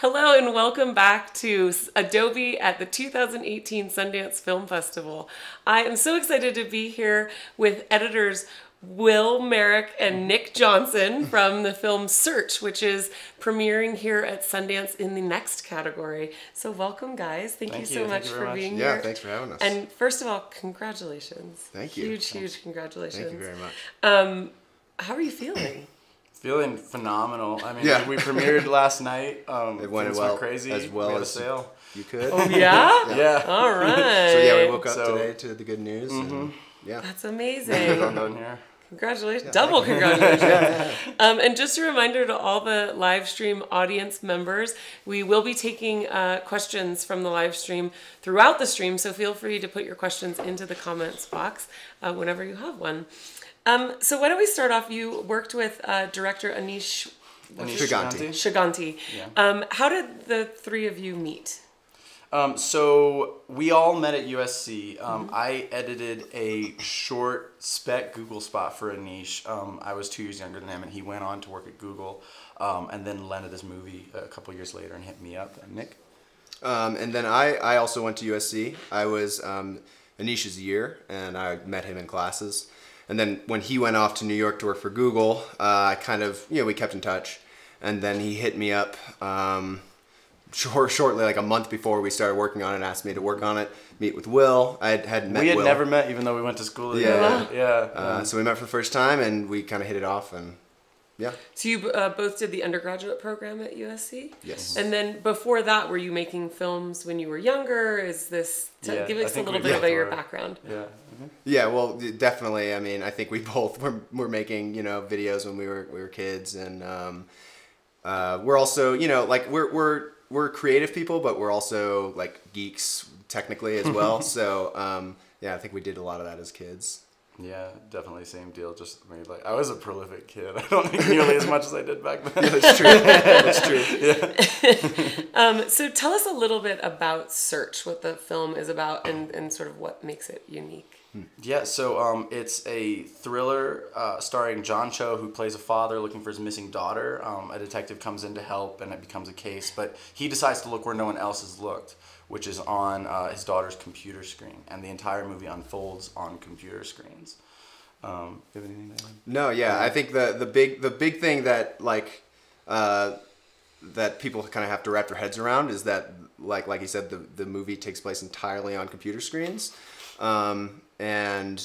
Hello and welcome back to Adobe at the 2018 Sundance Film Festival. I am so excited to be here with editors Will Merrick and Nick Johnson from the film Search, which is premiering here at Sundance in the next category. So welcome, guys. Thank you so much for being here. Yeah, thanks for having us. And first of all, congratulations. Thank you. Huge congratulations. Thank you very much. How are you feeling? Feeling phenomenal. I mean, Yeah. we premiered last night. It went crazy. as well we had as a sale. You could. Oh, yeah? Yeah. All right. So yeah, we woke up today to the good news. And, yeah. That's amazing. Down here. Congratulations. Double congratulations. And just a reminder to all the live stream audience members, we will be taking questions from the live stream throughout the stream, so feel free to put your questions into the comments box whenever you have one. So why don't we start off? You worked with director Anish Shaganti. Yeah. How did the three of you meet? So we all met at USC. I edited a short spec Google spot for Anish. I was 2 years younger than him, and he went on to work at Google, and then landed this movie a couple years later and hit me up. And Nick? And then I also went to USC. I was Anish's year, and I met him in classes. And then when he went off to New York to work for Google, I kind of, we kept in touch. And then he hit me up shortly, like a month before we started working on it, and asked me to work on it, meet with Will. I hadn't met Will. We had never met, even though we went to school together. Yeah. So we met for the first time, and we kind of hit it off, and yeah. So you both did the undergraduate program at USC? Yes. And then before that, were you making films when you were younger? Is this, give us a little bit about your background. Yeah. Yeah, well, definitely. I mean, I think we both were making, videos when we were kids, and we're also, like we're creative people, but we're also like geeks technically as well. So yeah, I think we did a lot of that as kids. Yeah, definitely same deal. Just maybe like I was a prolific kid. I don't think nearly as much as I did back then. Yeah, that's true. That's true. Yeah. So tell us a little bit about Search, what the film is about, and sort of what makes it unique. Yeah, so it's a thriller starring John Cho, who plays a father looking for his missing daughter. A detective comes in to help, and it becomes a case, but he decides to look where no one else has looked, which is on his daughter's computer screen, and the entire movie unfolds on computer screens. You have anything to add? No, yeah, I think the big thing that that people kind of have to wrap their heads around is that like you said, the movie takes place entirely on computer screens. And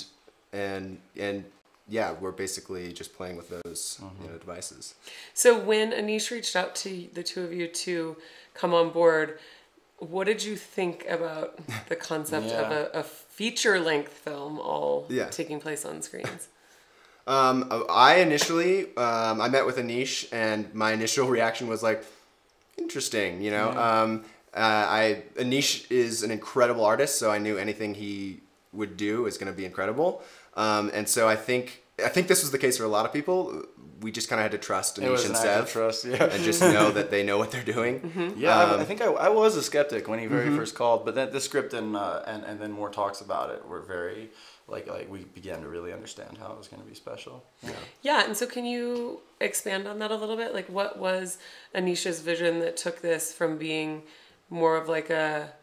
yeah, we're basically just playing with those devices. So when Anish reached out to the two of you to come on board, what did you think about the concept of a feature-length film all taking place on screens? I initially, I met with Anish, and my initial reaction was like, interesting, Anish is an incredible artist, so I knew anything he would do is going to be incredible. And so I think this was the case for a lot of people. We just kind of had to trust Anish and Sev, and just know that they know what they're doing. Mm-hmm. Yeah, I think I was a skeptic when he very first called, but then the script and then more talks about it were very like we began to really understand how it was going to be special. Yeah, and so can you expand on that a little bit? Like, what was Anish's vision that took this from being more of like a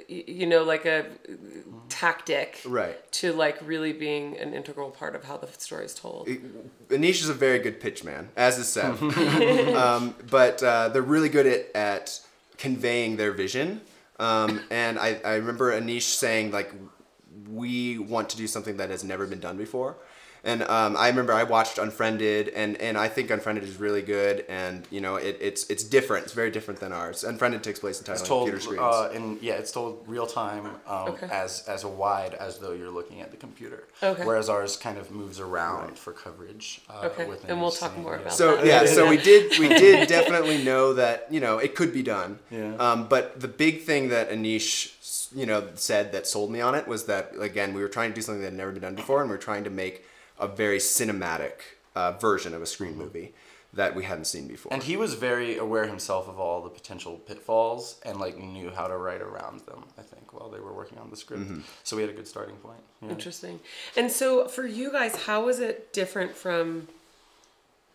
like a tactic, right, to like really being an integral part of how the story is told? Anish is a very good pitch man, as is Sev. But they're really good at conveying their vision. And I remember Anish saying, like, we want to do something that has never been done before. And I remember I watched Unfriended, and I think Unfriended is really good, and it's different. It's very different than ours. Unfriended takes place entirely on computer screens. It's told real time, as a wide as though you're looking at the computer. Okay. Whereas ours kind of moves around for coverage. And we'll talk more about that. So we did definitely know that it could be done. Yeah. But the big thing that Anish said that sold me on it was that, again, we were trying to do something that had never been done before, and we were trying to make a very cinematic version of a screen movie that we hadn't seen before. And he was very aware himself of all the potential pitfalls and knew how to write around them, I think, while they were working on the script. So we had a good starting point. Yeah. Interesting. And so for you guys, how was it different from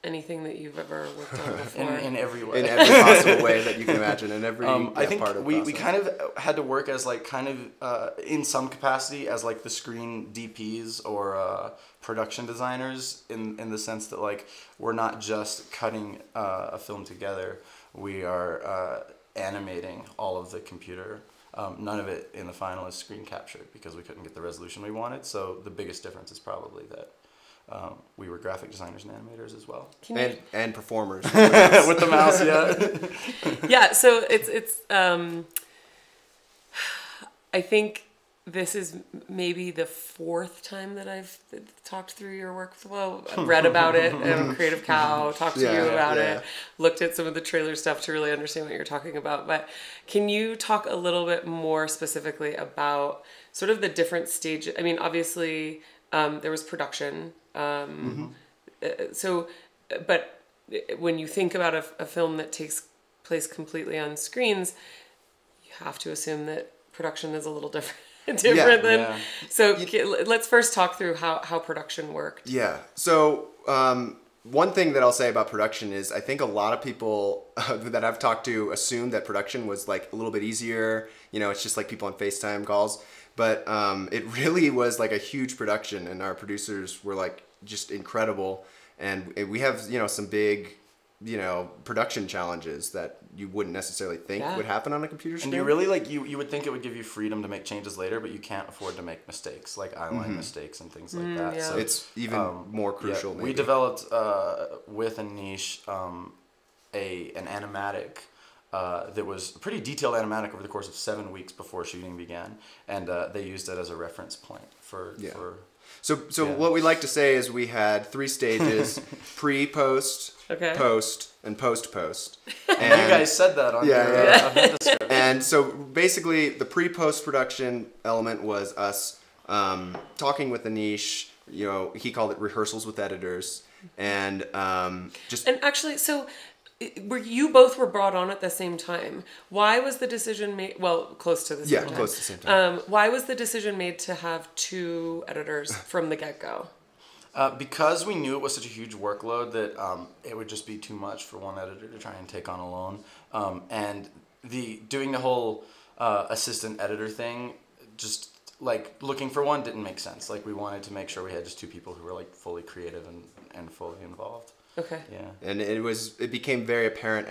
anything that you've ever worked on before? In every way. In every possible way that you can imagine, in every I think part of the we process. kind of had to work as like kind of in some capacity as like the screen DPs or production designers in the sense that like we're not just cutting a film together, we are animating all of the computer. None of it in the final is screen captured because we couldn't get the resolution we wanted. So the biggest difference is probably that we were graphic designers and animators as well. And performers. With the mouse, yeah. Yeah, so it's I think this is maybe the fourth time that I've talked through your workflow, read about it on Creative Cow, talked to you about it, looked at some of the trailer stuff to really understand what you're talking about. But can you talk a little bit more specifically about sort of the different stages? I mean, obviously, there was production. So, but when you think about a film that takes place completely on screens, you have to assume that production is a little different. So let's first talk through how production worked. Yeah. So one thing that I'll say about production is I think a lot of people that I've talked to assume that production was like a little bit easier. You know, it's just like people on FaceTime calls. But it really was like a huge production, and our producers were like just incredible. And we have, you know, some big, you know, production challenges that you wouldn't necessarily think would happen on a computer screen. And you really like you would think it would give you freedom to make changes later, but you can't afford to make mistakes like eyeline mistakes and things like that. Yeah. So it's even more crucial. We developed with Anish an animatic that was a pretty detailed animatic over the course of 7 weeks before shooting began, and they used it as a reference point for. So what we like to say is we had 3 stages: pre, post, post, and post. And you guys said that on your script. And so basically, the pre-post production element was us talking with Anish. You know, he called it rehearsals with editors, and just. And actually, so. You both were brought on at the same time. Why was the decision made? Well, close to the same time. Yeah, close to the same time. Why was the decision made to have 2 editors from the get-go? Because we knew it was such a huge workload that it would just be too much for one editor to try and take on alone. And doing the whole assistant editor thing, just like looking for one didn't make sense. Like we wanted to make sure we had just 2 people who were like fully creative and fully involved. Okay. Yeah. And it became very apparent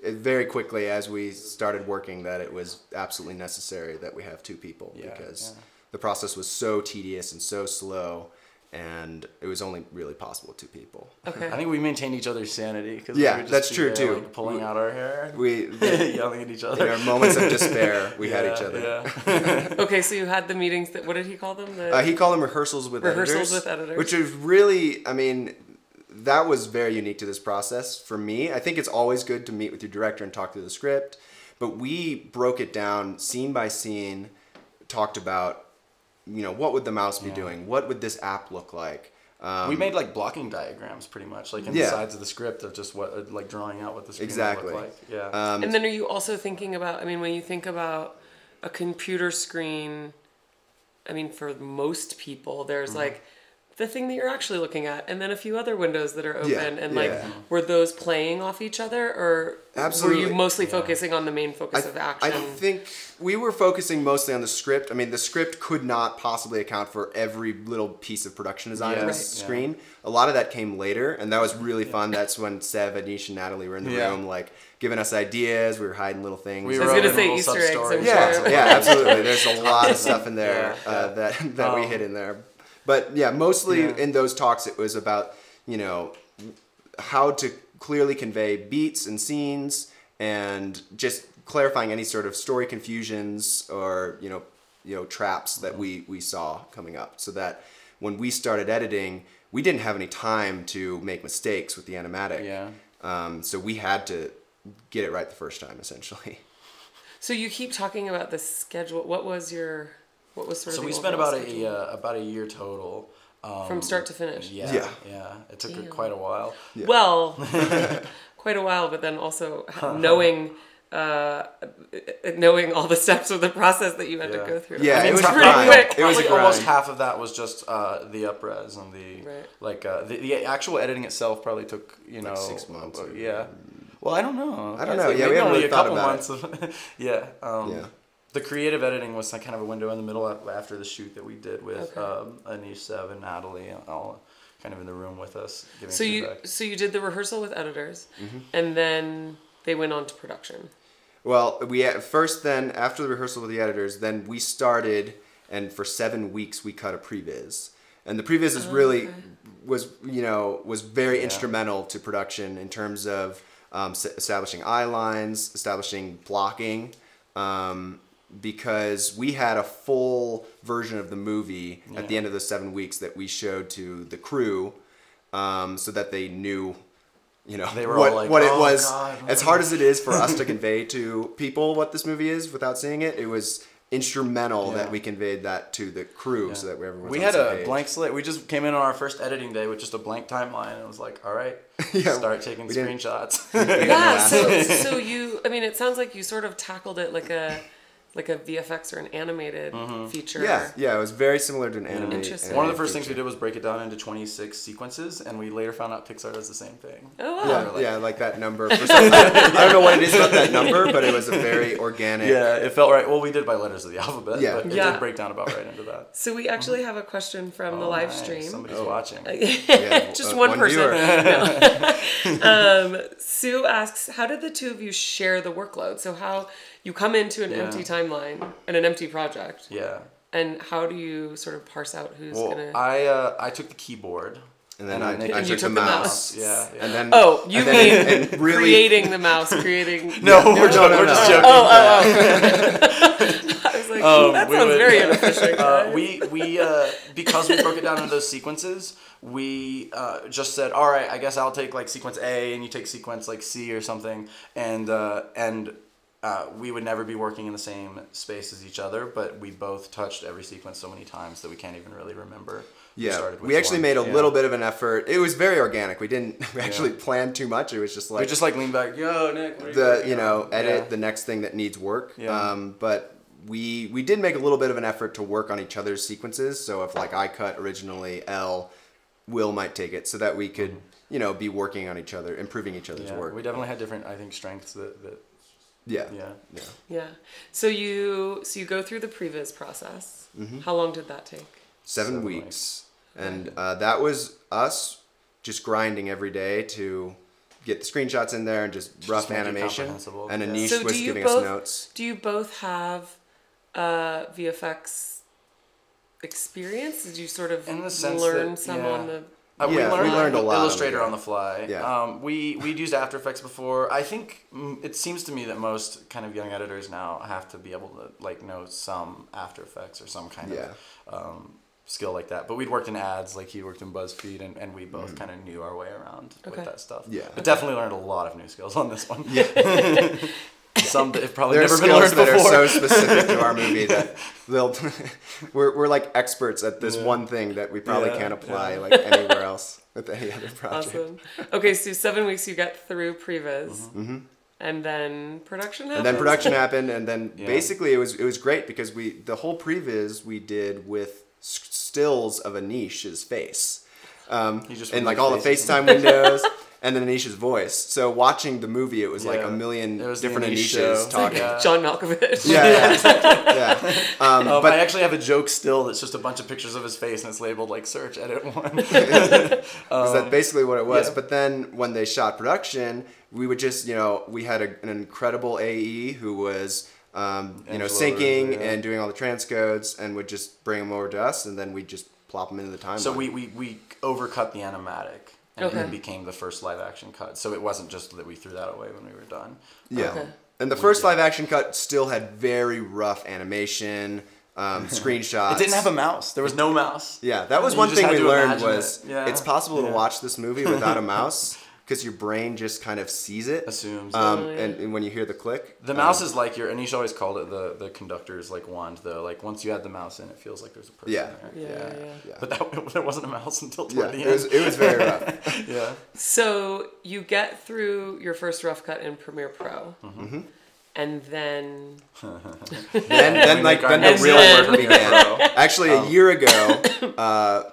very quickly as we started working that it was absolutely necessary that we have 2 people because the process was so tedious and so slow, and it was only really possible with 2 people. Okay. I think we maintained each other's sanity because that's true too. Like, pulling out our hair, we yelling at each other. In our moments of despair, we had each other. Yeah. Okay, so you had the meetings. What did he call them? He called them rehearsals with editors. Which is really, I mean. That was very unique to this process for me. I think it's always good to meet with your director and talk through the script, but we broke it down scene by scene, talked about, you know, what would the mouse be doing? What would this app look like? We made like blocking diagrams pretty much, like in the sides of the script of just what, like drawing out what the screen would look like. Yeah. And then are you also thinking about, I mean, when you think about a computer screen, I mean, for most people, there's like, the thing that you're actually looking at, and then a few other windows that are open, and like, were those playing off each other, or were you mostly focusing on the main focus of action? I think we were focusing mostly on the script. I mean, the script could not possibly account for every little piece of production design on the screen. A lot of that came later, and that was really fun. That's when Sev, Anish, and Natalie were in the room, like, giving us ideas. We were hiding little things. We I was going to say Easter eggs. Yeah, absolutely. There's a lot of stuff in there that we hid in there. But yeah, mostly in those talks, it was about, you know, how to clearly convey beats and scenes, and just clarifying any sort of story confusions or, you know, traps that we saw coming up, so that when we started editing, we didn't have any time to make mistakes with the animatic. Yeah. So we had to get it right the first time, essentially. So you keep talking about the schedule. What was sort of so we spent about a year total from start to finish. Yeah. It took quite a while. Yeah. Well, quite a while, but then also knowing knowing all the steps of the process that you had to go through. Yeah, I mean, it was pretty quick. It was almost half of that was just the upres and the actual editing itself probably took like 6 months. Yeah. Well, I don't know. I don't know. Yeah, we haven't really thought about it. The creative editing was kind of a window in the middle after the shoot that we did with Anish, Sev, and Natalie, all kind of in the room with us giving feedback. So you did the rehearsal with editors, and then they went on to production. Well, then after the rehearsal with the editors, then we started, and for 7 weeks we cut a previs, and the previs is really was very instrumental to production in terms of establishing eye lines, establishing blocking, because we had a full version of the movie at the end of the 7 weeks that we showed to the crew, so that they knew. They were what it was. God, as hard as it is for us to convey to people what this movie is without seeing it, it was instrumental that we conveyed that to the crew so that everyone was we on the had same a page. blank slate. We just came in on our first editing day with just a blank timeline, and it was like, all right, start taking screenshots. So you, I mean, it sounds like you sort of tackled it like a VFX or an animated feature. Yeah, it was very similar to an animated. One of the first things we did was break it down into 26 sequences, and we later found out Pixar does the same thing. Oh, wow. Yeah, like that number. I don't know what it is about that number, but it was a very organic. Yeah, it felt right. Well, we did by letters of the alphabet, but it did break down about right into that. So we actually have a question from the live stream. Somebody's watching. Just one person. No. Sue asks, how did the two of you share the workload? So how you come into an empty timeline and an empty project. Yeah. And how do you sort of parse out who's gonna? I took the keyboard. And then I took the mouse. Yeah. And then mean creating the mouse, creating? No, we're just joking. I was like, that sounds very inefficient. We because we broke it down into those sequences, we just said, all right, I guess I'll take like sequence A and you take sequence like C or something, and we would never be working in the same space as each other, but we both touched every sequence so many times that we can't even really remember. Yeah, we actually made a little bit of an effort. It was very organic. We didn't actually plan too much. It was just like... We just like leaned back, yo, Nick, edit the next thing that needs work. Yeah. But we did make a little bit of an effort to work on each other's sequences. So if like I cut originally L, Will might take it so that we could, be working on each other, improving each other's work. We definitely had different, I think, strengths that Yeah. So you go through the previs process. How long did that take? 7 weeks. And that was us just grinding every day to get the screenshots in there and just rough animation. And Anish was giving us notes. Do you both have VFX experience? Did you sort of learn some on the... we learned a lot Illustrator on the fly. Yeah. We'd used After Effects before. I think it seems to me that most kind of young editors now have to be able to know some After Effects or some kind of skill like that. But we'd worked in ads, like he worked in BuzzFeed, and we both kind of knew our way around with that stuff. Yeah. But definitely learned a lot of new skills on this one. Yeah. Some that have probably There's never been learned skills that before. are so specific to our movie that we're like experts at this one thing that we probably can't apply like anywhere else with any other project. Awesome. Okay, so 7 weeks you got through previs, and then production happened. And then basically it was great because the whole previs we did with stills of Anish's face, and like all the FaceTime windows. And then Anish's voice. So watching the movie, it was like a million different Anishas talking. Like John Malkovich. But I actually have a joke still that's just a bunch of pictures of his face and it's labeled like search edit 1. That's basically what it was. Yeah. But then when they shot production, we would just, we had an incredible AE who was, syncing and doing all the transcodes and would just bring them over to us and then we'd just plop them into the timeline. So we overcut the animatic. And it became the first live action cut. So it wasn't just that we threw that away when we were done. Yeah. And the first live action cut still had very rough animation, screenshots. It didn't have a mouse. There was no mouse. Yeah, that was one thing we learned was it's possible to watch this movie without a mouse because your brain just kind of sees it. Assumes. And when you hear the click. The mouse is like Anish always called it the conductor's like wand though. Like once you add the mouse in, it feels like there's a person there. Yeah. But there wasn't a mouse until toward the end. It was very rough. Yeah. So you get through your first rough cut in Premiere Pro. and then then the real work began. Actually, a year ago,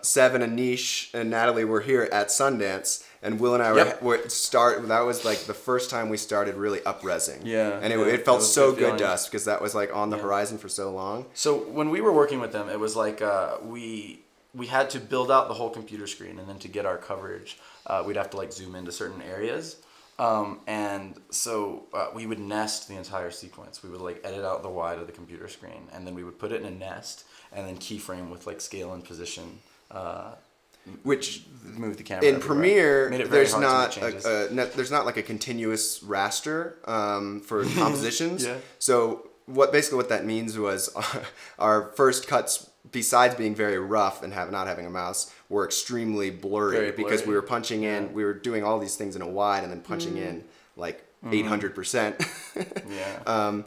Sev and Anish and Natalie were here at Sundance, and Will and I that was like the first time we started really up-resing. Yeah. And it felt so good to us because that was like on the horizon for so long. So when we were working with them, it was like we had to build out the whole computer screen, and then to get our coverage, we'd have to like zoom into certain areas. And so we would nest the entire sequence. We would like edit out the wide of the computer screen, and then we would put it in a nest, and then keyframe with like scale and position, which move the camera in everywhere. Premiere there's not like a continuous raster for compositions. Yeah. So what that means was our first cuts, besides being very rough and not having a mouse, were extremely blurry because we were punching in, we were doing all these things in a wide and then punching in like 800%. Yeah.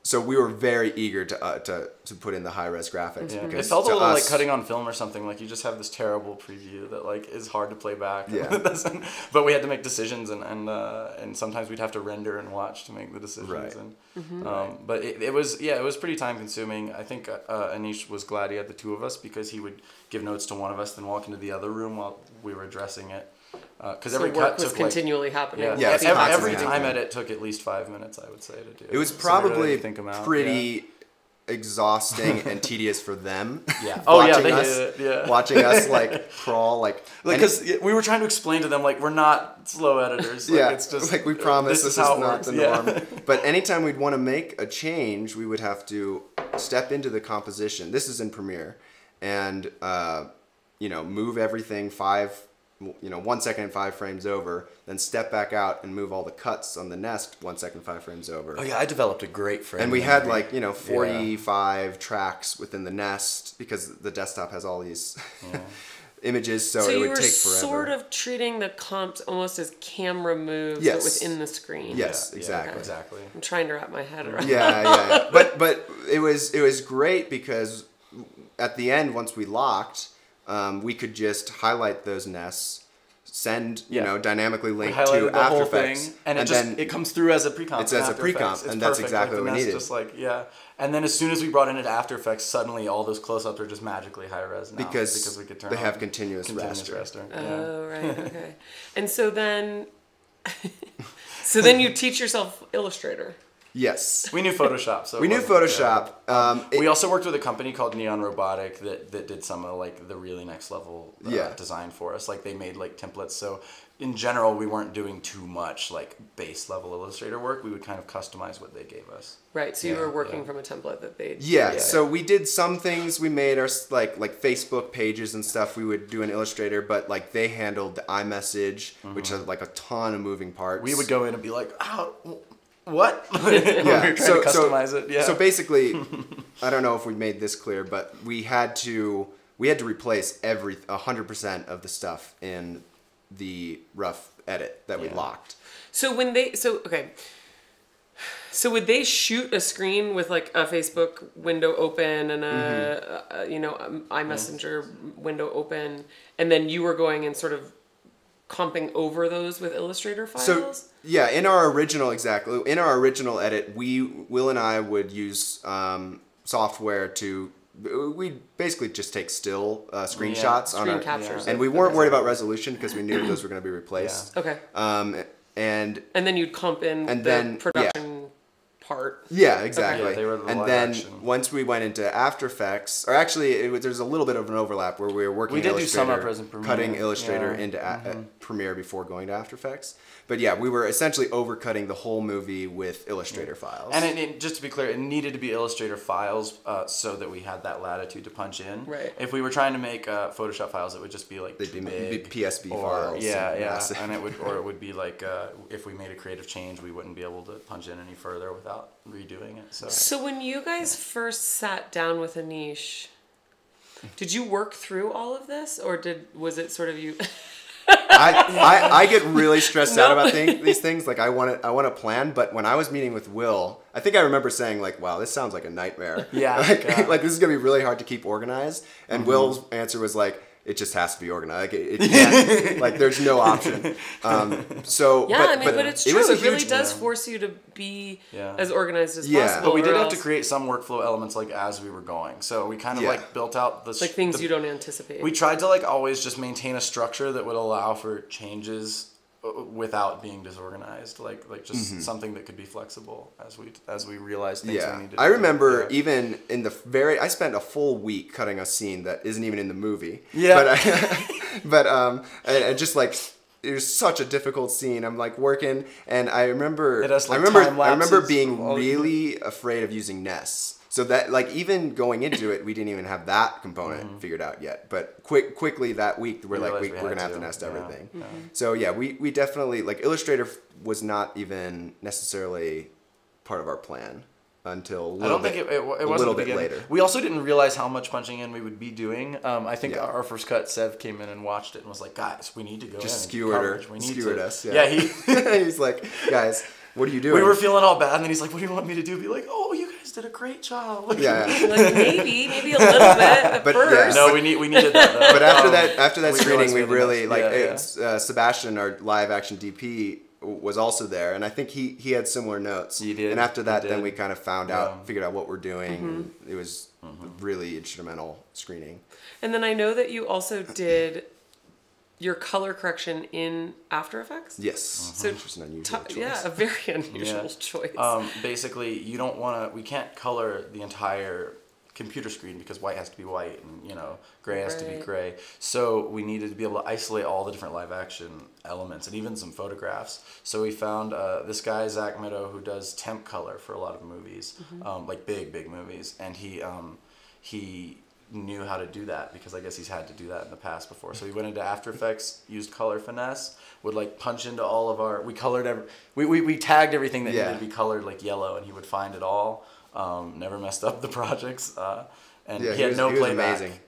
So we were very eager to put in the high res graphics. Yeah. Because it felt a little like cutting on film or something. Like you just have this terrible preview that like is hard to play back. Yeah. But we had to make decisions, and sometimes we'd have to render and watch to make the decisions. Right. And, but it was pretty time consuming. I think Anish was glad he had the two of us because he would give notes to one of us, then walk into the other room while we were addressing it. Because every work cut was took continually happening. Yeah, every time edit took at least 5 minutes, I would say, to do. It was probably pretty exhausting and tedious for them. Yeah. Watching us like crawl like because we were trying to explain to them like we're not slow editors. Like, it's just like we promise this is how it not works. the norm. But anytime we'd want to make a change, we would have to step into the composition. This is in Premiere, and move everything 1 second and 5 frames over, then step back out and move all the cuts on the nest 1 second, 5 frames over. Oh yeah, I developed a great frame. And we had 45 tracks within the nest because the desktop has all these images, so it would take forever. So you were sort of treating the comps almost as camera moves, but within the screen. Yes, exactly. Exactly. I'm trying to wrap my head around. Yeah. But it was great because at the end, once we locked, we could just highlight those nests, send dynamically link to After Effects, and it comes through as a pre-comp. It's as a pre-comp, and that's exactly what we needed. Just and then as soon as we brought in into After Effects, suddenly all those close-ups are just magically high res now because we could turn they on have continuous raster. Oh right, okay. And so then you teach yourself Illustrator. Yes. We knew Photoshop. So we knew Photoshop. We also worked with a company called Neon Robotic that did some of like the really next level design for us. Like they made like templates. So in general, we weren't doing too much like base level Illustrator work. We would kind of customize what they gave us. Right. So you were working from a template that they. Yeah. So we did some things. We made our like Facebook pages and stuff. We would do in Illustrator, but like they handled the iMessage, which had like a ton of moving parts. We would go in and be like, what? Yeah. We were trying to customize it. Yeah. So basically, I don't know if we made this clear, but we had to replace 100% of the stuff in the rough edit that we locked. So would they shoot a screen with like a Facebook window open and a iMessenger window open, and then you were going and sort of comping over those with Illustrator files? So yeah, in our original edit, Will and I would use software we basically just take still screenshots on screen captures, and we weren't worried about resolution because we knew those were going to be replaced. Okay. And then you'd comp in the production part. Yeah, exactly. Yeah, they were the and live then action. Once we went into After Effects, or actually there's a little bit of an overlap where we were working in Illustrator, cutting Illustrator into Premiere before going to After Effects. But yeah, we were essentially overcutting the whole movie with Illustrator files. And just to be clear, it needed to be Illustrator files so that we had that latitude to punch in. Right. If we were trying to make Photoshop files, it would just be like they'd be big PSB or, files. Yeah. And it would be like if we made a creative change, we wouldn't be able to punch in any further without redoing it. So when you guys first sat down with Anish, did you work through all of this, or was it sort of you? I get really stressed out about these things. Like I want to plan, but when I was meeting with Will, I think I remember saying like, "Wow, this sounds like a nightmare." Yeah. like this is gonna be really hard to keep organized. And Will's answer was like, it just has to be organized. Like it can't, like there's no option. So yeah, but it's true. It really does yeah. force you to be Yeah. as organized as Yeah. possible. But we did have else- to create some workflow elements like as we were going. So we kind of Yeah. like built out the like things you don't anticipate. We tried to like always just maintain a structure that would allow for changes without being disorganized, like just something that could be flexible as we realized things we needed. I remember even in the I spent a full week cutting a scene that isn't even in the movie. Yeah. But and just like it was such a difficult scene. I'm like working, and I remember I remember being really afraid of using Ness. So that like even going into it, we didn't even have that component figured out yet. But quickly that week, we're gonna have to nest everything. Yeah. So yeah, we definitely like Illustrator was not even necessarily part of our plan until I don't think it was a little bit later. We also didn't realize how much punching in we would be doing. I think our first cut, Sev came in and watched it and was like, "Guys, we need to go Just in skewered us." Yeah, Yeah, he's like, "Guys, what are you doing?" we were feeling all bad, and then he's like, "What do you want me to do?" Be like, "Oh, you guys did a great job." Like, yeah. like maybe a little bit at But, first. yeah. No, we needed that. Though. But after that we screening, realized we we really had the Sebastian, our live action DP, was also there, and I think he had similar notes. He did. And after that, He then did. we kind of figured out what we're doing. And it was really instrumental screening. And then I know that you also did your color correction in After Effects. Yes. So Which was an unusual choice. yeah, a very unusual choice. Basically, you don't want to. We can't color the entire computer screen because white has to be white and gray has to be gray. So we needed to be able to isolate all the different live action elements and even some photographs. So we found this guy Zach Meadow who does temp color for a lot of movies, like big movies, and he knew how to do that because I guess he's had to do that in the past before. So he went into After Effects, used color finesse, would like punch into all of our. We colored we tagged everything that needed to be colored like yellow, and he would find it all. Never messed up the projects, and he had no playback. Amazing.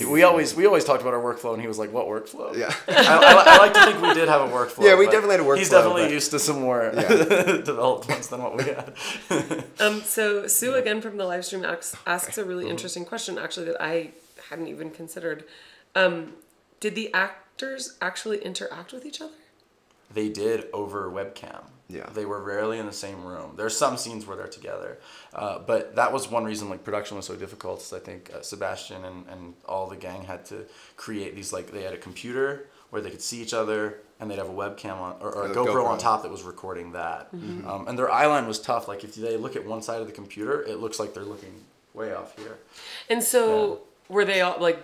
We always talked about our workflow, and he was like, "What workflow?" Yeah. I like to think we did have a workflow. Yeah, we definitely had a workflow. He's definitely used to some more developed ones than what we had. So Sue again from the live stream asks a really interesting question, actually, that I hadn't even considered. Did the actors actually interact with each other? They did over webcam. Yeah. They were rarely in the same room. There's some scenes where they're together. But that was one reason like production was so difficult. Is I think Sebastian and all the gang had to create these, like they had a computer where they could see each other and they'd have a webcam on or a GoPro on top that was recording that. And their eye line was tough. Like if they look at one side of the computer, it looks like they're looking way off here. And so were they all like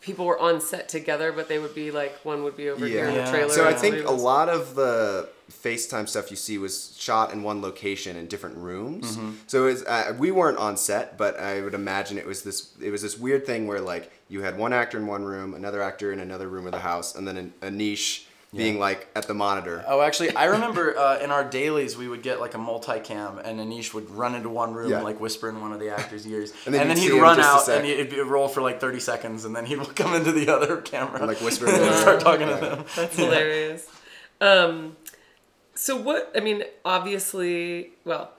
people were on set together, but they would be like one would be over here in the trailer. So I think a lot of the FaceTime stuff you see was shot in one location in different rooms. So it was, we weren't on set, but I would imagine it was this weird thing where like you had one actor in one room, another actor in another room of the house, and then a niche being like at the monitor. Oh, actually, I remember in our dailies we would get like a multicam, and Anish would run into one room and like whisper in one of the actors' ears, and then he'd run out and it'd roll for like 30 seconds, and then he'd come into the other camera and like whisper and start talking to them. That's hilarious. So what? I mean, obviously, well,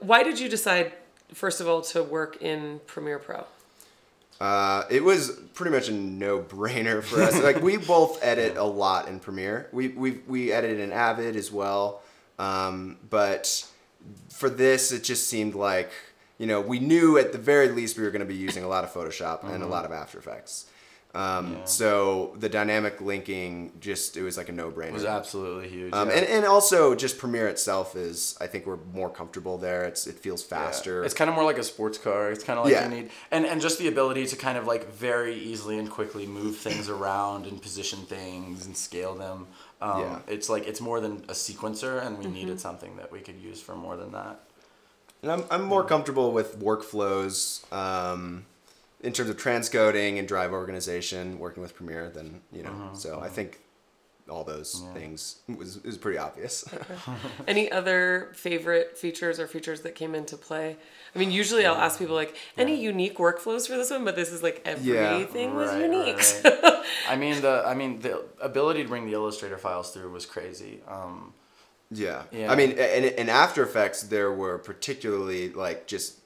why did you decide first of all to work in Premiere Pro? It was pretty much a no-brainer for us. Like we both edit a lot in Premiere. We edited in Avid as well, but for this it just seemed like we knew at the very least we were going to be using a lot of Photoshop and a lot of After Effects. So the dynamic linking it was like a no-brainer. It was absolutely huge. And also just Premiere itself is, I think we're more comfortable there. It feels faster. It's kind of more like a sports car. It's kind of like you need, and just the ability to kind of like very easily and quickly move things around and position things and scale them. It's like, it's more than a sequencer, and we needed something that we could use for more than that. And I'm more comfortable with workflows, in terms of transcoding and drive organization, working with Premiere, than So I think all those things is pretty obvious. Any other favorite features or features that came into play? I mean, usually I'll ask people like any unique workflows for this one, but this is like everything was unique. Right. I mean the ability to bring the Illustrator files through was crazy. I mean, in After Effects there were particularly like just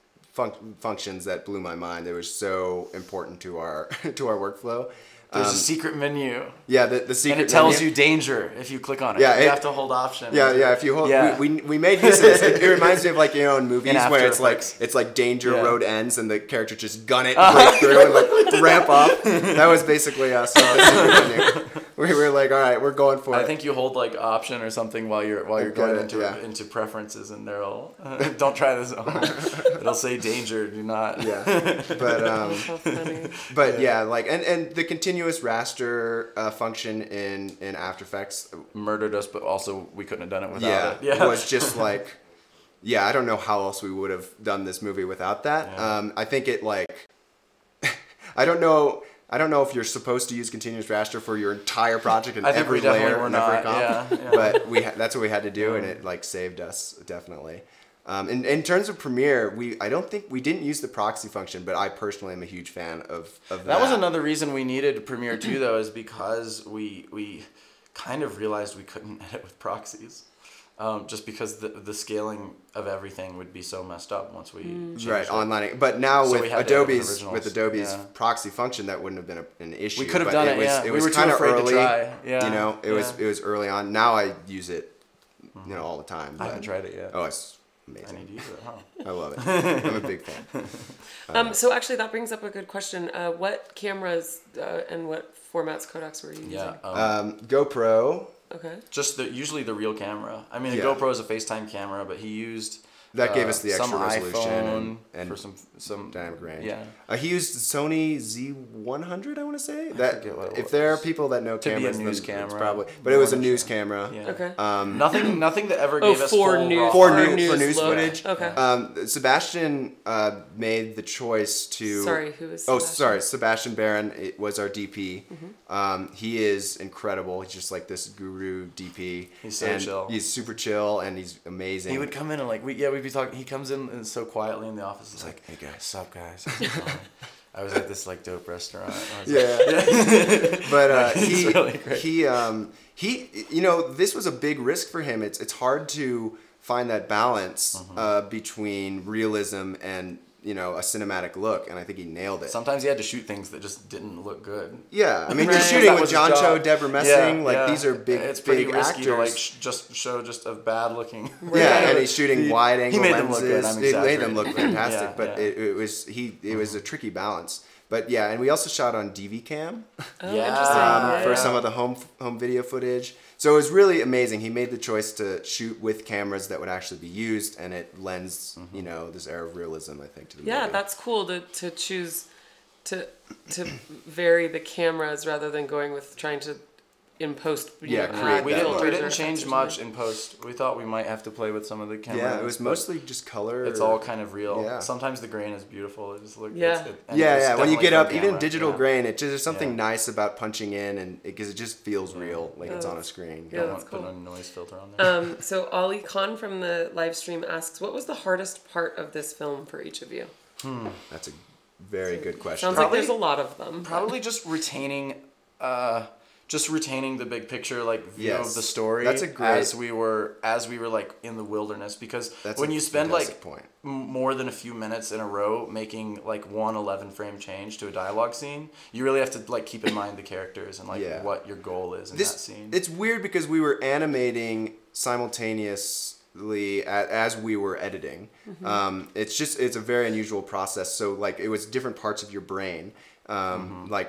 functions that blew my mind. They were so important to our workflow. There's a secret menu. Yeah, the secret and it tells menu. you danger if you click on it. Yeah, you have to hold Option. Yeah. If you hold, Yeah. we made use of this. It reminds me of like in movies where it's like danger road ends and the character just gun it, break through, and like ramp up. That was basically us. We were like, all right, we're going for it. I think you hold like Option or something while you're going into preferences, and they'll don't try this at home. It'll say danger. Do not. Yeah, but yeah, like and the continuous raster function in After Effects murdered us, but also we couldn't have done it without it. Yeah, it was just like, I don't know how else we would have done this movie without that. Yeah. I think it like, I don't know if you're supposed to use continuous raster for your entire project and every layer and every comp, but that's what we had to do, and it like saved us definitely. In terms of Premiere, I don't think we didn't use the proxy function, but I personally am a huge fan of that. That was another reason we needed Premiere 2 though, is because we kind of realized we couldn't edit with proxies. Just because the scaling of everything would be so messed up once we changed it. Online. But now with Adobe's proxy function, that wouldn't have been an issue. We could have done it. It was kind of early. It was early on. Now I use it, all the time. I haven't tried it yet. Oh, it's amazing. I need to use it, huh? I love it. I'm a big fan. So actually, that brings up a good question. What cameras and what formats codecs were you using? GoPro. Okay. Just usually the real camera. I mean, the GoPro is a FaceTime camera, but he used that gave us the extra resolution and for some dynamic range. Yeah. He used Sony Z100, I want to say. That if there are people that know to cameras, be a news camera, it's probably. But it was a news camera. Yeah. Okay. Nothing that ever gave us for full news footage. Okay. Sebastian made the choice to. Sorry, who is? Sebastian? Sebastian Barron was our DP. Mm-hmm. He is incredible. He's just like this guru DP. He's so chill. He's super chill and he's amazing. He would come in and like we'd be talking. He comes in and so quietly in the office. He's like, "Hey guys, what's up, guys?" I was at this like dope restaurant. But he's really great. he this was a big risk for him. It's hard to find that balance between realism and a cinematic look, and I think he nailed it. Sometimes he had to shoot things that just didn't look good. Yeah, I mean, you're shooting with John Cho, Deborah Messing, these are big, it's pretty risky actors. To like just show just a bad looking. Yeah, and he's shooting wide angle lenses. He made them look good. It made them look fantastic, but it was a tricky balance. But yeah, and we also shot on DV cam. Interesting. For some of the home video footage. So it was really amazing. He made the choice to shoot with cameras that would actually be used, and it lends, this air of realism, I think, to the movie. Yeah, that's cool to choose to vary the cameras rather than going with trying to in post. We didn't change much in post. We thought we might have to play with some of the cameras. Yeah, it was mostly just color. It's all kind of real. Yeah. Sometimes the grain is beautiful. It just looks. When you get up, even digital grain, there's something nice about punching in, and because it just feels real, like it's on a screen. Yeah, that's cool. Put a noise filter on there. So Ollie Khan from the live stream asks, "What was the hardest part of this film for each of you?" That's a very good question. Sounds like there's a lot of them. Probably just retaining the big picture view of the story. That's a great. As we were like in the wilderness, because when you spend more than a few minutes in a row making one 11-frame change to a dialogue scene, you really have to keep in mind the characters and what your goal is in that scene. It's weird because we were animating simultaneously as we were editing. It's a very unusual process. So it was different parts of your brain.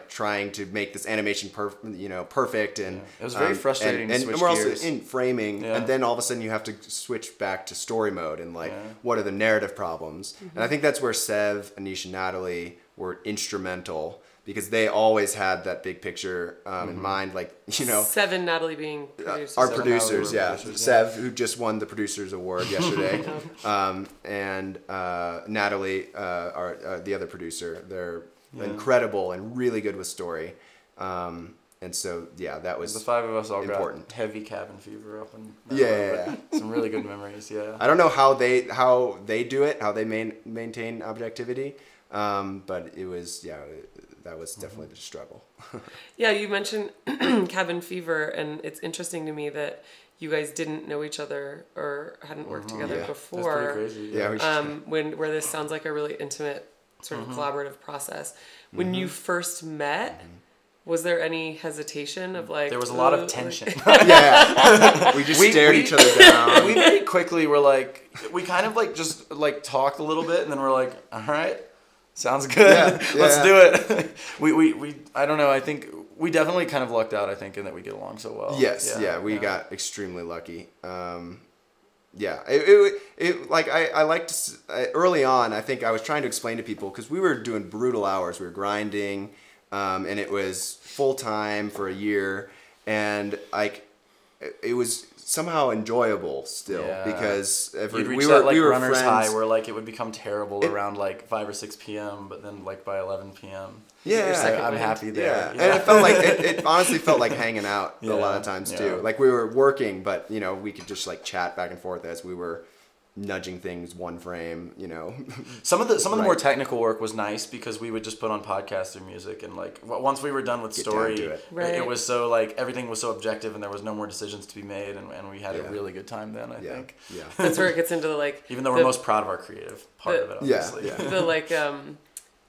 Trying to make this animation perfect, and it was very frustrating. And switch we're gears. also in framing, and then all of a sudden you have to switch back to story mode, and what are the narrative problems? And I think that's where Sev, Anish, and Natalie were instrumental, because they always had that big picture in mind. Sev and Natalie being producers. Our producers, Sev, who just won the Producers Award yesterday, and Natalie, the other producer. They're incredible and really good with story, and so that was the five of us all important. Got heavy cabin fever up and some really good memories. I don't know how they do it, how they maintain objectivity, but it was that was definitely the struggle. You mentioned cabin fever, and it's interesting to me that you guys didn't know each other or hadn't worked together before. That's pretty crazy. Yeah. Where this sounds like a really intimate sort of collaborative process. When you first met, was there any hesitation of like? There was a lot of tension. Yeah. We just stared each other down. We very quickly were like, we kind of like just like talked a little bit, and then we're like, all right, sounds good. Let's do it. we I don't know. I think we definitely kind of lucked out. I think in that we get along so well. Yes. Yeah. We got extremely lucky. Yeah. It like I like to early on. I think I was trying to explain to people because we were doing brutal hours. We were grinding. And it was full time for a year, and like it was somehow enjoyable still because we were runner's friends. high where like it would become terrible around like 5 or 6 p.m. but then like by 11 p.m. I'm happy there. And it felt like it honestly felt like hanging out a lot of times too. Like we were working, but we could just like chat back and forth as we were nudging things one frame, Some of the more technical work was nice because we would just put on podcasts or music, and like once we were done with story, it was so like everything was so objective and there was no more decisions to be made, and we had a really good time then. I think. Yeah. That's where it gets into the like. Even though we're most proud of our creative part of it, obviously. The like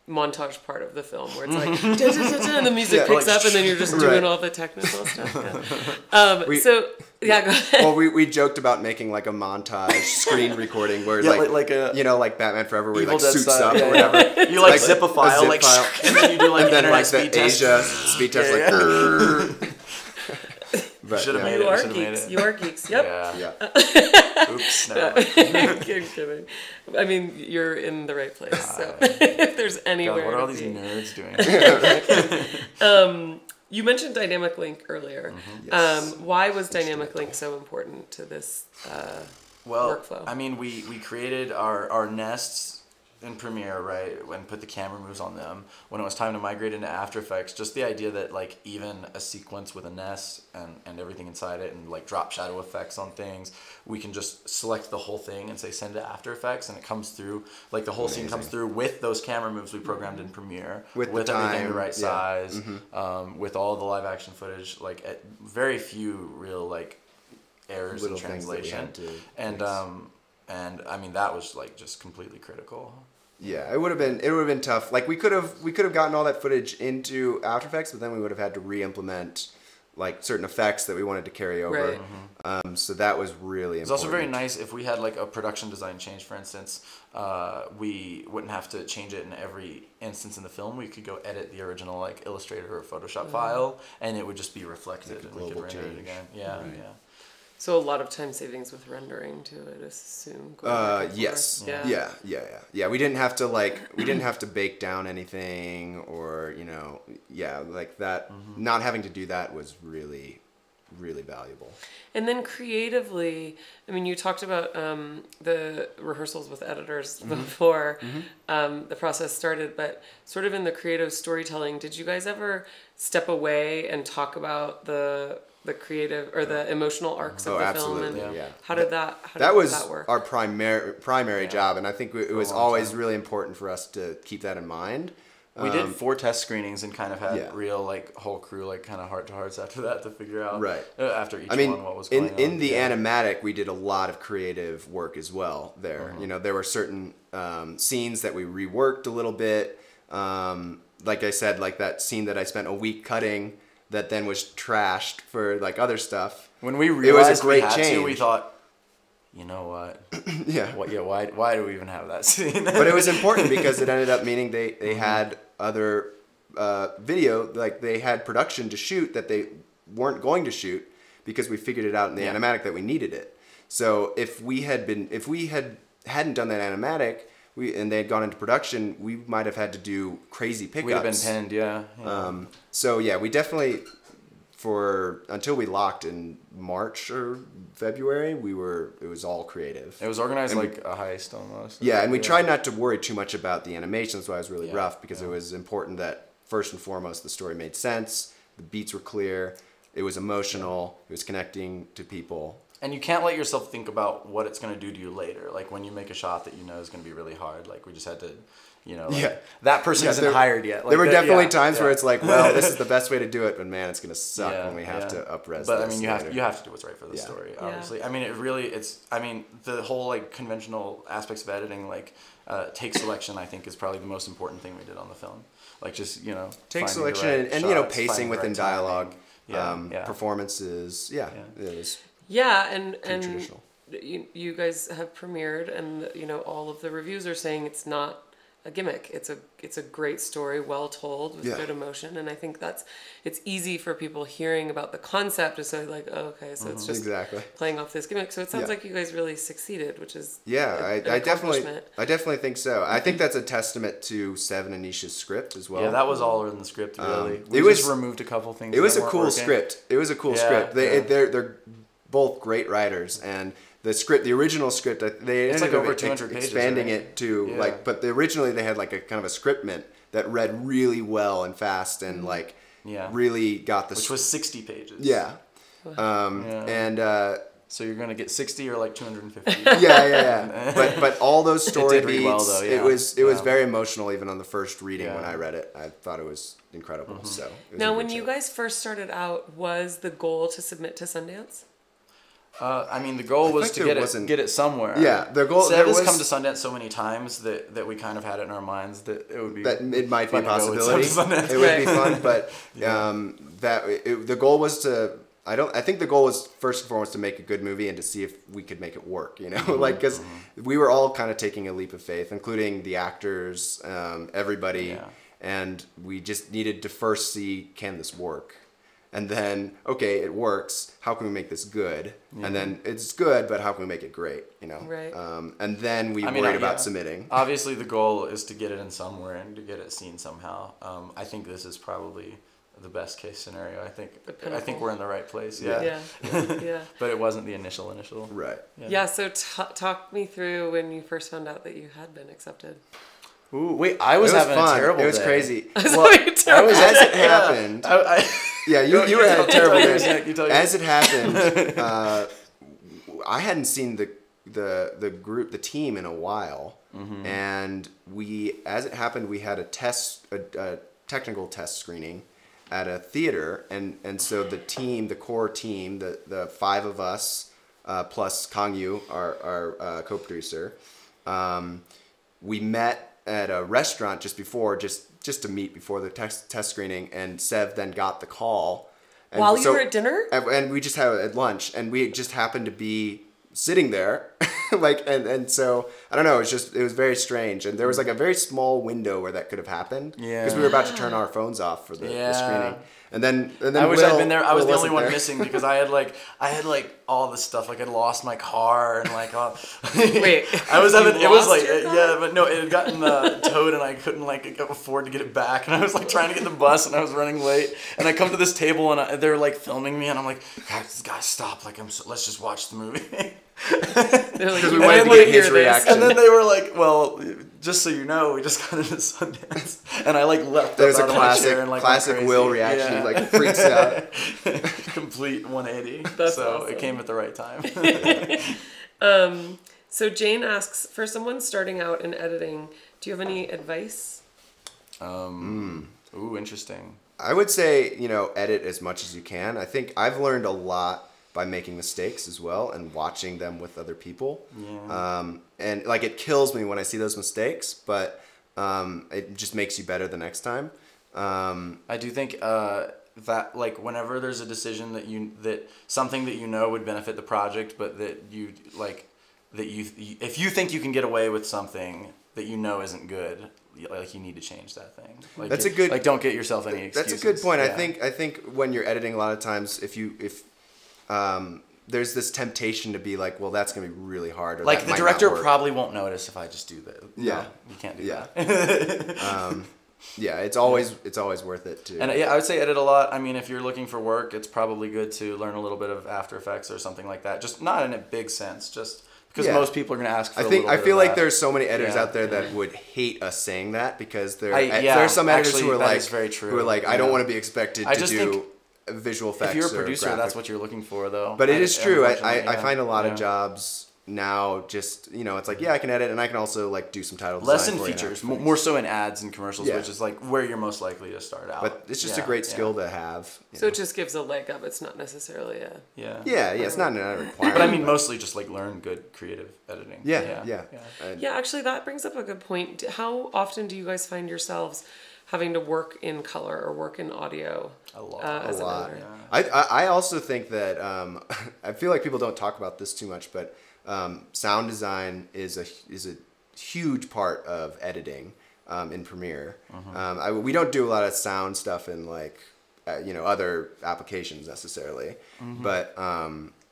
montage part of the film where it's like and the music picks up and then you're just doing all the technical stuff. Go ahead. Well, we joked about making like a montage screen recording where like Batman Forever where he like suits up or whatever. You like zip a file, and then you do like internet speed test. Asia speed test like. Should have made it. You are geeks. Yep. Yeah. Oops. No. Kidding. I mean, you're in the right place. So if there's anywhere. God, what are all these nerds doing? You mentioned dynamic link earlier. Yes. Why was dynamic link so important to this workflow? I mean, we created our nests in Premiere, right, and put the camera moves on them. When it was time to migrate into After Effects, just the idea that like even a sequence with a nest and everything inside it and like drop shadow effects on things, we can just select the whole thing and say send to After Effects, and it comes through, like the whole scene comes through with those camera moves we programmed in Premiere, with everything the right size, with all the live action footage, like very few real like errors in translation, and I mean that was like just completely critical. Yeah, it would have been tough. Like we could have gotten all that footage into After Effects, but then we would have had to re-implement like certain effects that we wanted to carry over. Right. So that was really important. It's also very nice if we had like a production design change, for instance, we wouldn't have to change it in every instance in the film. We could go edit the original like Illustrator or Photoshop file, and it would just be reflected, and we could render it again. Yeah. So a lot of time savings with rendering too, I'd assume. Yes. Yeah. We didn't have to bake down anything or, like that. Not having to do that was really, really valuable. And then creatively, I mean, you talked about the rehearsals with editors before the process started, but sort of in the creative storytelling, did you guys ever step away and talk about the creative or the emotional arcs of the film, and how did that work? Our primary job, and I think it was always really important for us to keep that in mind. We did 4 test screenings and kind of had real like whole crew like kind of heart to hearts after that to figure out after each one what was going on. In the animatic, we did a lot of creative work as well. There, there were certain scenes that we reworked a little bit. Like I said, like that scene that I spent a week cutting. That then was trashed for like other stuff. When we realized it was a great change, we thought, you know what? Why do we even have that scene? But it was important because it ended up meaning they had other video, like they had production to shoot that they weren't going to shoot because we figured it out in the animatic that we needed it. So if we hadn't done that animatic, and they had gone into production, we might have had to do crazy pickups. We'd have been penned, So we definitely, until we locked in March or February, it was all creative. It was organized like a heist almost. Yeah, and we tried not to worry too much about the animation. That's why it was really rough, because it was important that first and foremost the story made sense, the beats were clear, it was emotional, it was connecting to people. And you can't let yourself think about what it's going to do to you later. Like when you make a shot that you know is going to be really hard. Like we just had to, you know, like, that person isn't hired yet. Like, there were definitely times where it's like, well, this is the best way to do it, but man, it's gonna suck when we have to up-res. But I mean, you have to do what's right for the story, obviously. I mean, the whole like conventional aspects of editing, like take selection, I think is probably the most important thing we did on the film. Like just, you know, take selection and you know, pacing within dialogue, performances. It is. Yeah, and traditional. You guys have premiered, and you know all of the reviews are saying it's not a gimmick. It's a great story, well told, with good emotion, and I think it's easy for people hearing about the concept to say like, oh, okay, so it's just playing off this gimmick. So it sounds like you guys really succeeded, which is I definitely think so. I think that's a testament to Sev and Anish's script as well. Yeah, that was all in the script. Really, we just removed a couple things. It was a cool script. It was a cool script. They're both great writers, and the original script, they it's ended like over up 200 pages, expanding it to but originally they had like a kind of a script mint that read really well and fast and like really got the... Which was 60 pages. Yeah. And... so you're gonna get 60 or like 250. But all those story beats, really well, though, it was very emotional even on the first reading when I read it. I thought it was incredible. So now, when you guys first started out, was the goal to submit to Sundance? I mean, the goal was to get it somewhere. Yeah, the goal. Sev has come to Sundance so many times that we kind of had it in our minds that it would be it might be a possibility. It would be fun, but the goal was to. I think the goal was first and foremost to make a good movie and to see if we could make it work. You know, like because we were all kind of taking a leap of faith, including the actors, everybody, and we just needed to first see, can this work? And then, okay, it works. How can we make this good? Yeah. And then it's good, but how can we make it great? You know, right? And then we worried about submitting. Obviously, the goal is to get it in somewhere and to get it seen somehow. I think this is probably the best case scenario. I think we're in the right place. Yeah. But it wasn't the initial. Right. Yeah. So talk me through when you first found out that you had been accepted. Ooh, wait! I was having a terrible day. It was crazy. Well, as it happened. You were having a terrible day. As it happened, I hadn't seen the team in a while, and as it happened, we had a technical test screening at a theater, and so the core team, the five of us plus Kang Yu, our co-producer, we met at a restaurant just to meet before the test screening, and Sev then got the call. And while you were at dinner? And we just had it at lunch, and we just happened to be sitting there, and so I don't know. It was very strange, and there was like a very small window where that could have happened. Yeah. Because we were about to turn our phones off for the screening, and then I wish I'd been there. I was the only one missing because I had like all this stuff. Like I'd lost my car and like wait. I was having it was like but no, it had gotten towed and I couldn't like afford to get it back, and I was like trying to get the bus and I was running late, and I come to this table and they're like filming me and I'm like, guys, stop! Like let's just watch the movie. Because we wanted to get his reaction. And then they were like, well, just so you know, we just got into Sundance. And I like leapt up out of my chair and like classic Will reaction. He like freaks out. Complete 180. That's so awesome. It came at the right time. So Jane asks, for someone starting out in editing, do you have any advice? Ooh, interesting. I would say, edit as much as you can. I think I've learned a lot by making mistakes as well and watching them with other people. Yeah. And like it kills me when I see those mistakes, but it just makes you better the next time. I do think that like whenever there's a decision that something that would benefit the project, but that if you think you can get away with something that isn't good, like you need to change that thing. Like that's a good. Like don't get yourself any excuses. That's a good point. Yeah. I think when you're editing, a lot of times if there's this temptation to be like, well, that's gonna be really hard. Or like the director probably won't notice if I just do that. Yeah, no, you can't do that. Yeah, it's always worth it too. And I would say edit a lot. I mean, if you're looking for work, it's probably good to learn a little bit of After Effects or something like that. Just not in a big sense, just because most people are going to ask for I feel like there's so many editors out there that would hate us saying that because there are some editors who are like, I don't want to be expected to do visual effects. If you're a producer, that's what you're looking for, though. But it is true. I find a lot of jobs now just, it's like, yeah, I can edit and I can also like do some title less design in for you features, now. more so in ads and commercials, Yeah. which is like where you're most likely to start out. But it's just a great skill to have. So it just gives a leg up. It's not necessarily a... Yeah, it's not a requirement. But I mean, mostly just like learn good creative editing. Yeah. Yeah, actually, that brings up a good point. How often do you guys find yourselves having to work in color or work in audio? A lot. As a lot. editor? I also think that I feel like people don't talk about this too much, but sound design is a huge part of editing in Premiere. We don't do a lot of sound stuff in like other applications necessarily, but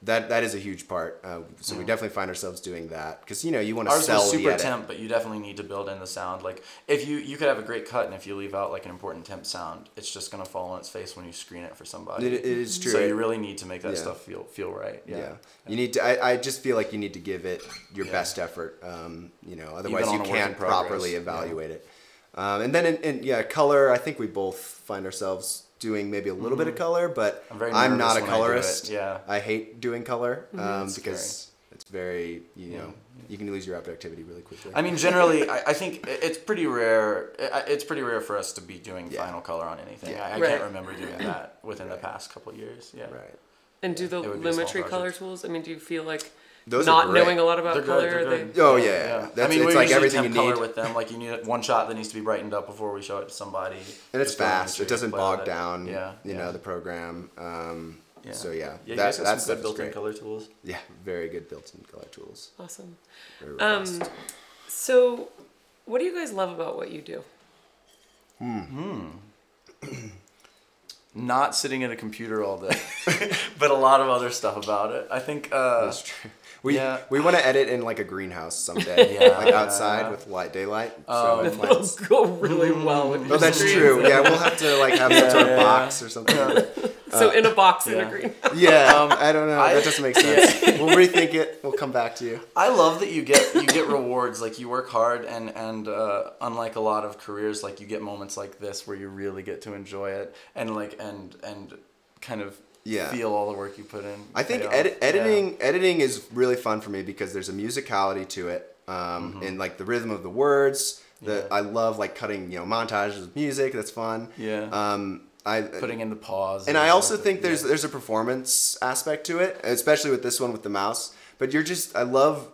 that is a huge part. So we definitely find ourselves doing that because you want to Ours sell was the super edit. temp, but you definitely need to build in the sound. Like if you could have a great cut, and if you leave out like an important temp sound, it's just gonna fall on its face when you screen it for somebody. It is true. So you really need to make that stuff feel right. Yeah. You need to. I just feel like you need to give it your best effort. Otherwise you can't properly evaluate it. And then in color, I think we both find ourselves doing maybe a little bit of color, but I'm not a colorist. I hate doing color because it's very, you can lose your objectivity really quickly. I mean, generally, I think it's pretty rare. It's pretty rare for us to be doing final color on anything. I can't remember doing that within the past couple of years. Yeah. Right. And do the Lumetri color tools? I mean, do you feel like those not knowing a lot about they're color? Good. Oh yeah. I mean, it's we like usually everything you temp color need with them. Like you need one shot that needs to be brightened up before we show it to somebody. And it's Just go on fast. the It doesn't play bog with it. down. The program. So you guys that's got some good great. built-in color tools. Yeah, very good built-in color tools. Awesome. Very robust. So, what do you guys love about what you do? Not sitting at a computer all day, but a lot of other stuff about it. I think That's true. We want to edit in like a greenhouse someday, like outside with daylight. So It'll go really well with your that's streams. true. Yeah, we'll have to like have some sort of box or something. So in a box in a greenhouse. I don't know. That doesn't make sense. We'll rethink it. We'll come back to you. I love that you get rewards. Like you work hard, and unlike a lot of careers, like you get moments like this where you really get to enjoy it, and kind of feel all the work you put in. I think editing is really fun for me because there's a musicality to it, and like the rhythm of the words. I love like cutting montages of music. That's fun. Putting in the pause. And I also think there's a performance aspect to it, especially with this one with the mouse. But I love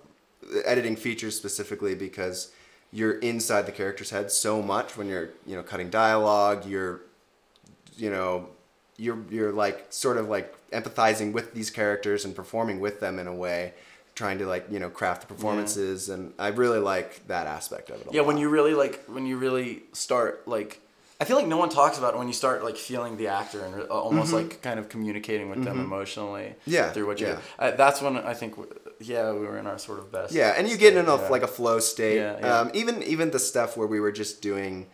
editing features specifically because you're inside the character's head so much when you're cutting dialogue. You're like sort of like empathizing with these characters and performing with them in a way, trying to like craft the performances, and I really like that aspect of it. A lot. When you really start like. I feel like no one talks about it when you start like feeling the actor and almost like kind of communicating with them emotionally through what you do. That's when I think we were in our sort of best. Yeah, and you get in like a flow state. Even the stuff where we were just doing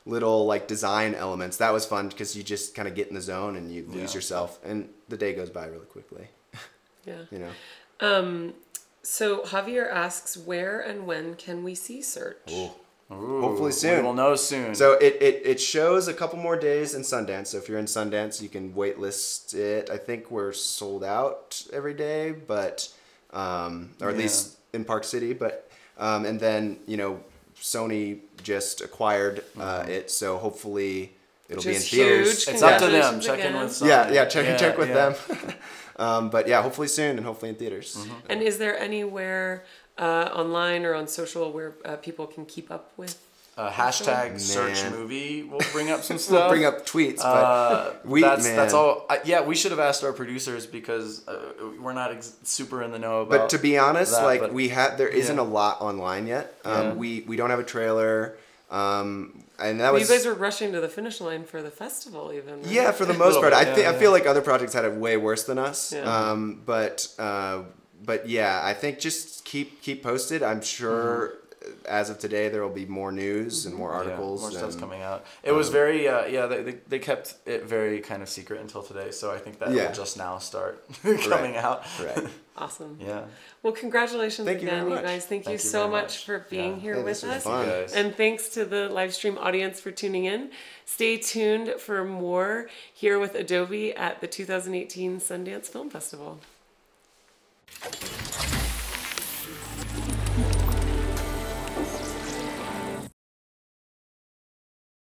little like design elements, that was fun because you just kind of get in the zone and you lose yourself, and the day goes by really quickly. So Javier asks, where and when can we see Search? Ooh, hopefully soon. We will know soon. So it shows a couple more days in Sundance. So if you're in Sundance, you can waitlist it. I think we're sold out every day, but or at least in Park City. But and then Sony just acquired it, so hopefully it'll be in theaters. It's up to them. Check in with Sony. Check with them. But hopefully soon and hopefully in theaters. And is there anywhere online or on social where people can keep up with? Hashtag search movie. We'll bring up some stuff. We'll bring up tweets, but that's all. We should have asked our producers because we're not super in the know about. But to be honest, there isn't a lot online yet. We don't have a trailer. And that was. Uh, You guys were rushing to the finish line for the festival, even. Right? Yeah, for the most part. I feel like other projects had it way worse than us. But I think just keep posted. I'm sure as of today there will be more news and more articles. More stuff's coming out. It was very they kept it very kind of secret until today, so I think that will just now start coming out. Right. Awesome. Yeah. Well, congratulations Thank you again, very you guys. Thank you so much for being here with us. Fun. And thanks to the live stream audience for tuning in. Stay tuned for more here with Adobe at the 2018 Sundance Film Festival.